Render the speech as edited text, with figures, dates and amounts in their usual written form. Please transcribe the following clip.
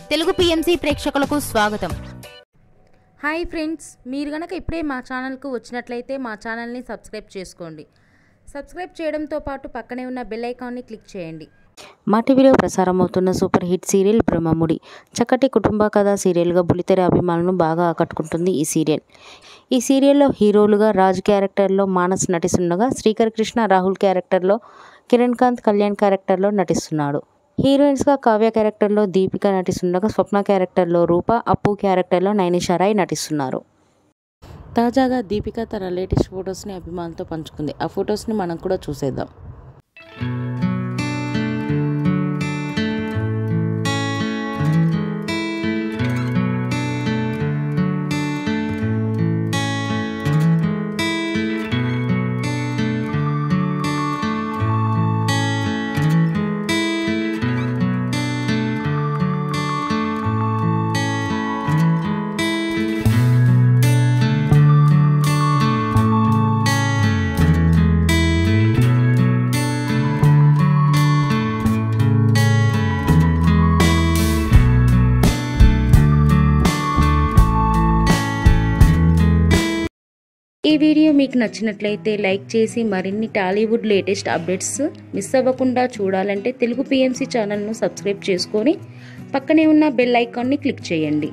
Telugu PMC ప్రేక్షకులకు స్వాగతం. Hi friends, మీరు గనక ఇప్పుడే మా ఛానల్కు వచ్చినట్లయితే మా ఛానల్ని సబ్స్క్రైబ్ చేసుకోండి. సబ్స్క్రైబ్ చేయడంతో పాటు పక్కనే ఉన్న బెల్ ఐకాన్ని క్లిక్ చేయండి. మా టీవీలో ప్రసారం అవుతున్న సూపర్ హిట్ సీరియల్ బ్రహ్మముడి చక్కటి కుటుంబ కథా సీరియల్గా బుల్లితెర అభిమానులను బాగా ఆకట్టుకుంటుంది ఈ సీరియల్. ఈ సీరియల్లో హీరోలుగా రాజ్ క్యారెక్టర్లో మానస్ నటిస్తుండగా, శ్రీకర్ కృష్ణ రాహుల్ క్యారెక్టర్లో, కిరణ్ కాంత్ కళ్యాణ్ క్యారెక్టర్లో నటిస్తున్నాడు. హీరోయిన్స్గా కావ్య క్యారెక్టర్లో దీపిక నటిస్తుండగా, స్వప్న క్యారెక్టర్లో రూప, అప్పు క్యారెక్టర్లో నైనిషా రాయ్ నటిస్తున్నారు. తాజాగా దీపిక తన లేటెస్ట్ ఫొటోస్ని అభిమానులతో పంచుకుంది. ఆ ఫొటోస్ని మనం కూడా చూసేద్దాం. ఈ వీడియో మీకు నచ్చినట్లయితే లైక్ చేసి మరిన్ని టాలీవుడ్ లేటెస్ట్ అప్డేట్స్ మిస్ అవ్వకుండా చూడాలంటే తెలుగు పిఎంసి ఛానల్ను సబ్స్క్రైబ్ చేసుకొని పక్కనే ఉన్న బెల్ ఐకాన్ని క్లిక్ చేయండి.